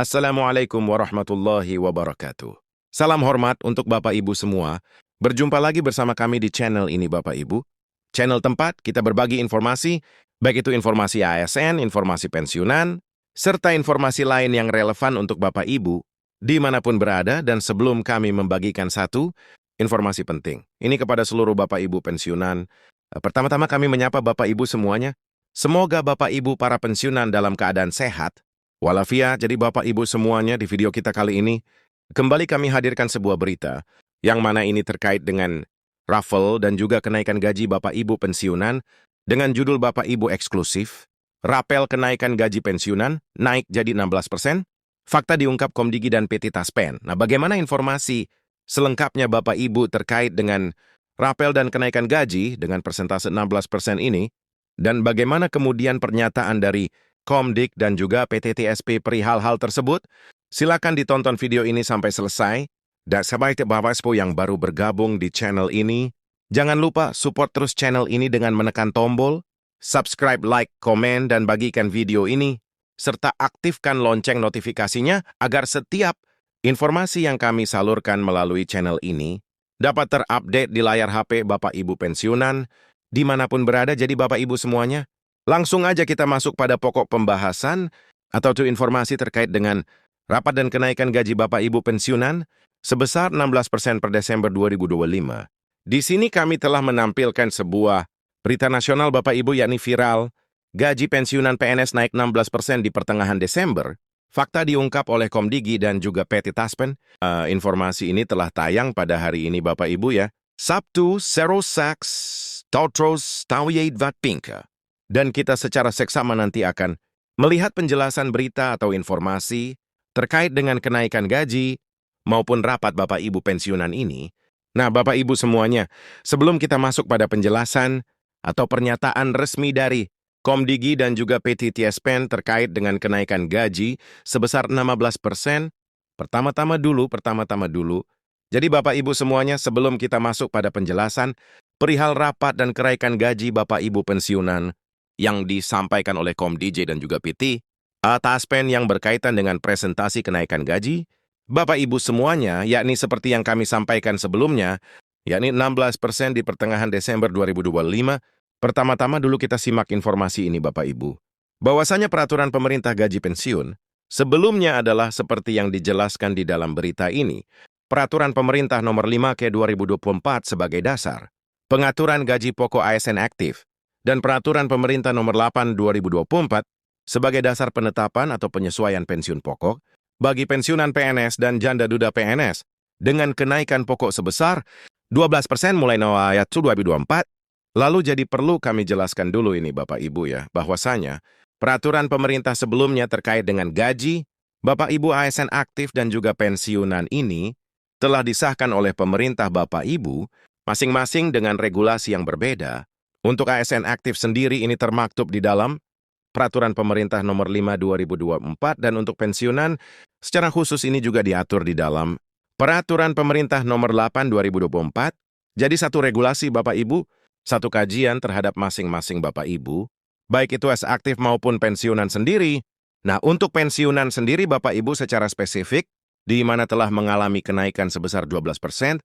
Assalamualaikum warahmatullahi wabarakatuh. Salam hormat untuk Bapak Ibu semua. Berjumpa lagi bersama kami di channel ini Bapak Ibu. Channel tempat kita berbagi informasi, baik itu informasi ASN, informasi pensiunan, serta informasi lain yang relevan untuk Bapak Ibu dimanapun berada. Dan sebelum kami membagikan satu informasi penting, ini kepada seluruh Bapak Ibu pensiunan. Pertama-tama kami menyapa Bapak Ibu semuanya. Semoga Bapak Ibu para pensiunan dalam keadaan sehat walafiat. Jadi Bapak Ibu semuanya, di video kita kali ini, kembali kami hadirkan sebuah berita, yang mana ini terkait dengan raffle dan juga kenaikan gaji Bapak Ibu pensiunan, dengan judul Bapak Ibu eksklusif, rapel kenaikan gaji pensiunan, naik jadi 16%, fakta diungkap Komdigi dan PT Taspen. Nah, bagaimana informasi selengkapnya Bapak Ibu terkait dengan rapel dan kenaikan gaji dengan persentase 16% ini, dan bagaimana kemudian pernyataan dari Komdik dan juga PT TSP perihal hal tersebut? Silakan ditonton video ini sampai selesai. Dan sebaik Bapak Ibu yang baru bergabung di channel ini, jangan lupa support terus channel ini dengan menekan tombol subscribe, like, komen, dan bagikan video ini, serta aktifkan lonceng notifikasinya agar setiap informasi yang kami salurkan melalui channel ini dapat terupdate di layar HP Bapak Ibu pensiunan dimanapun berada. Jadi Bapak Ibu semuanya, langsung aja kita masuk pada pokok pembahasan atau informasi terkait dengan rapat dan kenaikan gaji Bapak Ibu pensiunan sebesar 16% per Desember 2025. Di sini kami telah menampilkan sebuah berita nasional Bapak Ibu, yakni viral, gaji pensiunan PNS naik 16% di pertengahan Desember. Fakta diungkap oleh Komdigi dan juga PT Taspen. Informasi ini telah tayang pada hari ini Bapak Ibu ya. Sabtu, 06 Tautros Tawiyeid Vatpinka. Dan kita secara seksama nanti akan melihat penjelasan berita atau informasi terkait dengan kenaikan gaji maupun rapat Bapak Ibu pensiunan ini. Nah, Bapak Ibu semuanya, sebelum kita masuk pada penjelasan atau pernyataan resmi dari Komdigi dan juga PT Taspen terkait dengan kenaikan gaji sebesar 16%, pertama-tama dulu. Jadi Bapak Ibu semuanya, sebelum kita masuk pada penjelasan perihal rapat dan kenaikan gaji Bapak Ibu pensiunan yang disampaikan oleh Komdigi dan juga PT Taspen yang berkaitan dengan presentasi kenaikan gaji Bapak Ibu semuanya, yakni seperti yang kami sampaikan sebelumnya, yakni 16% di pertengahan Desember 2025. Pertama-tama dulu kita simak informasi ini Bapak Ibu. Bahwasanya peraturan pemerintah gaji pensiun sebelumnya adalah seperti yang dijelaskan di dalam berita ini. Peraturan pemerintah nomor 5 ke 2024 sebagai dasar pengaturan gaji pokok ASN aktif, dan Peraturan Pemerintah Nomor 8 2024 sebagai dasar penetapan atau penyesuaian pensiun pokok bagi pensiunan PNS dan janda duda PNS dengan kenaikan pokok sebesar 12% mulai ayat 2024. Lalu jadi perlu kami jelaskan dulu ini Bapak Ibu ya, bahwasanya peraturan pemerintah sebelumnya terkait dengan gaji Bapak Ibu ASN aktif dan juga pensiunan ini telah disahkan oleh pemerintah Bapak Ibu masing-masing dengan regulasi yang berbeda. Untuk ASN aktif sendiri ini termaktub di dalam Peraturan Pemerintah Nomor 5 2024, dan untuk pensiunan secara khusus ini juga diatur di dalam Peraturan Pemerintah Nomor 8 2024. Jadi satu regulasi Bapak Ibu, satu kajian terhadap masing-masing Bapak Ibu, baik itu ASN aktif maupun pensiunan sendiri. Nah, untuk pensiunan sendiri Bapak Ibu secara spesifik, di mana telah mengalami kenaikan sebesar 12%,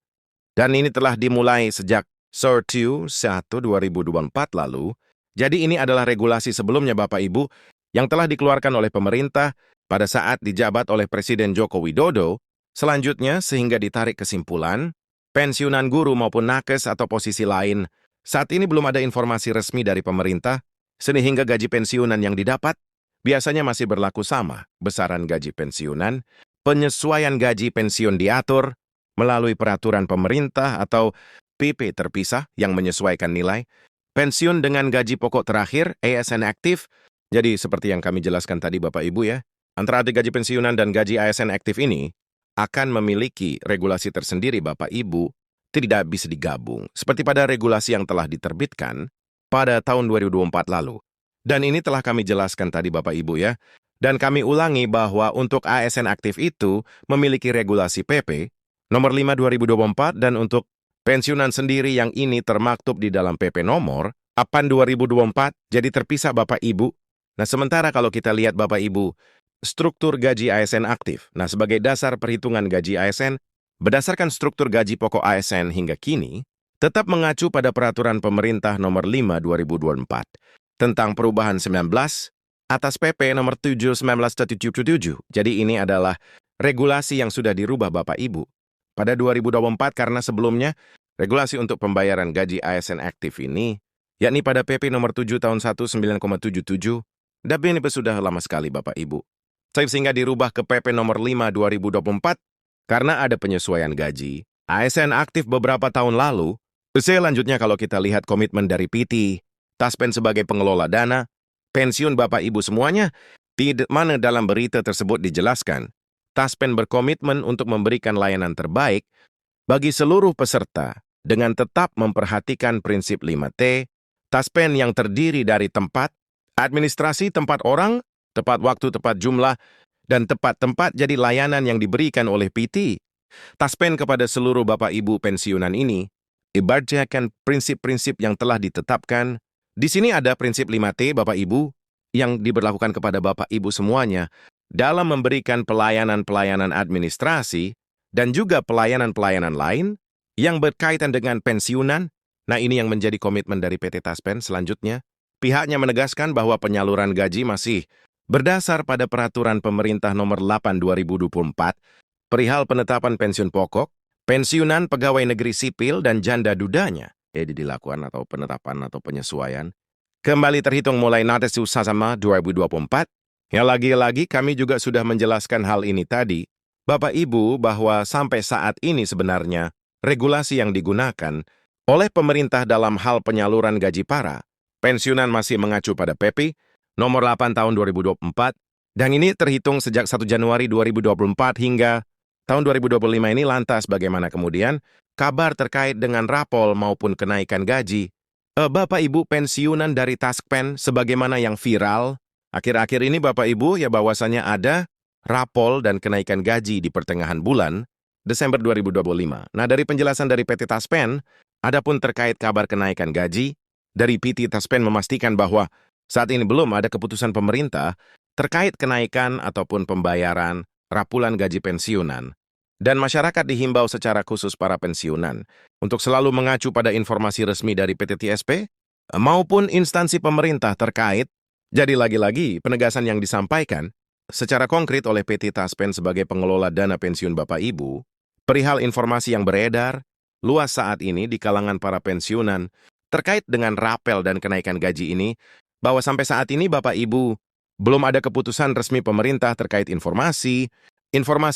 dan ini telah dimulai sejak 1 2024 lalu. Jadi ini adalah regulasi sebelumnya Bapak Ibu yang telah dikeluarkan oleh pemerintah pada saat dijabat oleh Presiden Joko Widodo. Selanjutnya sehingga ditarik kesimpulan, pensiunan guru maupun nakes atau posisi lain, saat ini belum ada informasi resmi dari pemerintah, sehingga gaji pensiunan yang didapat biasanya masih berlaku sama, besaran gaji pensiunan. Penyesuaian gaji pensiun diatur melalui peraturan pemerintah atau PP terpisah yang menyesuaikan nilai pensiun dengan gaji pokok terakhir ASN aktif. Jadi seperti yang kami jelaskan tadi Bapak Ibu ya, antara gaji pensiunan dan gaji ASN aktif ini akan memiliki regulasi tersendiri Bapak Ibu, tidak bisa digabung seperti pada regulasi yang telah diterbitkan pada tahun 2024 lalu. Dan ini telah kami jelaskan tadi Bapak Ibu ya. Dan kami ulangi bahwa untuk ASN aktif itu memiliki regulasi PP Nomor 5 2024, dan untuk pensiunan sendiri yang ini termaktub di dalam PP Nomor 8 2024, jadi terpisah Bapak Ibu. Nah, sementara kalau kita lihat Bapak Ibu, struktur gaji ASN aktif. Nah, sebagai dasar perhitungan gaji ASN, berdasarkan struktur gaji pokok ASN hingga kini, tetap mengacu pada Peraturan Pemerintah Nomor 5 2024 tentang perubahan 19 atas PP Nomor 7 1977. Jadi ini adalah regulasi yang sudah dirubah Bapak Ibu pada 2024 karena sebelumnya regulasi untuk pembayaran gaji ASN aktif ini, yakni pada PP Nomor 7 Tahun 19,77, tapi ini sudah lama sekali Bapak Ibu. Sehingga dirubah ke PP Nomor 5 2024 karena ada penyesuaian gaji ASN aktif beberapa tahun lalu. Selanjutnya kalau kita lihat komitmen dari PT Taspen sebagai pengelola dana pensiun Bapak Ibu semuanya, di mana dalam berita tersebut dijelaskan, Taspen berkomitmen untuk memberikan layanan terbaik bagi seluruh peserta dengan tetap memperhatikan prinsip 5T, Taspen yang terdiri dari tempat, administrasi tempat orang, tepat waktu, tepat jumlah, dan tepat tempat jadi layanan yang diberikan oleh PT Taspen kepada seluruh Bapak Ibu pensiunan ini, ibaratkan prinsip-prinsip yang telah ditetapkan. Di sini ada prinsip 5T Bapak Ibu yang diberlakukan kepada Bapak Ibu semuanya dalam memberikan pelayanan-pelayanan administrasi dan juga pelayanan-pelayanan lain yang berkaitan dengan pensiunan. Nah, ini yang menjadi komitmen dari PT Taspen. Selanjutnya, pihaknya menegaskan bahwa penyaluran gaji masih berdasar pada Peraturan Pemerintah Nomor 8 2024 perihal penetapan pensiun pokok, pensiunan pegawai negeri sipil dan janda dudanya, dilakukan atau penetapan atau penyesuaian, kembali terhitung mulai Natal Susasama 2024. Ya, lagi-lagi kami juga sudah menjelaskan hal ini tadi, Bapak Ibu, bahwa sampai saat ini sebenarnya regulasi yang digunakan oleh pemerintah dalam hal penyaluran gaji para pensiunan masih mengacu pada PP Nomor 8 Tahun 2024, dan ini terhitung sejak 1 Januari 2024 hingga tahun 2025 ini. Lantas bagaimana kemudian kabar terkait dengan rapol maupun kenaikan gaji Bapak Ibu pensiunan dari Taspen sebagaimana yang viral akhir-akhir ini Bapak Ibu, ya bahwasannya ada rapol dan kenaikan gaji di pertengahan bulan Desember 2025. Nah, dari penjelasan dari PT Taspen, adapun terkait kabar kenaikan gaji, dari PT Taspen memastikan bahwa saat ini belum ada keputusan pemerintah terkait kenaikan ataupun pembayaran rapulan gaji pensiunan. Dan masyarakat dihimbau secara khusus para pensiunan untuk selalu mengacu pada informasi resmi dari PT TSP maupun instansi pemerintah terkait. Jadi lagi-lagi penegasan yang disampaikan secara konkret oleh PT Taspen sebagai pengelola dana pensiun Bapak Ibu, perihal informasi yang beredar luas saat ini di kalangan para pensiunan terkait dengan rapel dan kenaikan gaji ini, bahwa sampai saat ini Bapak Ibu belum ada keputusan resmi pemerintah terkait informasi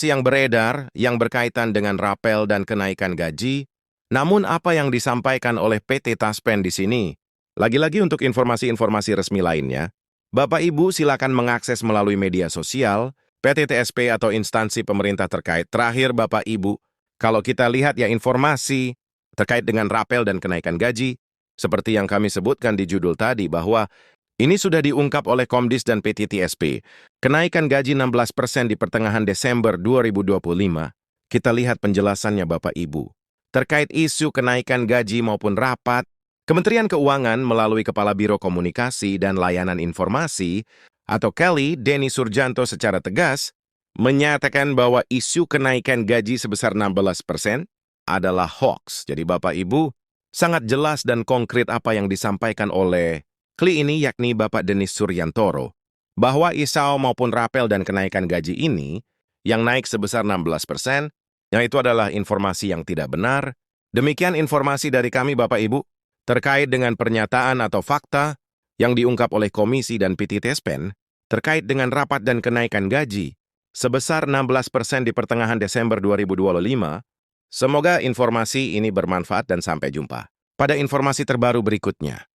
yang beredar yang berkaitan dengan rapel dan kenaikan gaji. Namun apa yang disampaikan oleh PT Taspen di sini, lagi-lagi untuk informasi-informasi resmi lainnya, Bapak Ibu silakan mengakses melalui media sosial, PT TSP atau instansi pemerintah terkait. Terakhir Bapak Ibu, kalau kita lihat ya informasi terkait dengan rapel dan kenaikan gaji, seperti yang kami sebutkan di judul tadi bahwa ini sudah diungkap oleh Komdis dan PT TSP. Kenaikan gaji 16% di pertengahan Desember 2025. Kita lihat penjelasannya Bapak Ibu. Terkait isu kenaikan gaji maupun rapat, Kementerian Keuangan melalui Kepala Biro Komunikasi dan Layanan Informasi atau Kelly Denny Surjanto secara tegas menyatakan bahwa isu kenaikan gaji sebesar 16% adalah hoax. Jadi Bapak Ibu, sangat jelas dan konkret apa yang disampaikan oleh Kli ini, yakni Bapak Denis Suryantoro, bahwa isau maupun rapel dan kenaikan gaji ini yang naik sebesar 16%, yang itu adalah informasi yang tidak benar. Demikian informasi dari kami Bapak Ibu terkait dengan pernyataan atau fakta yang diungkap oleh Komisi dan PT Taspen terkait dengan rapat dan kenaikan gaji sebesar 16% di pertengahan Desember 2025. Semoga informasi ini bermanfaat dan sampai jumpa pada informasi terbaru berikutnya.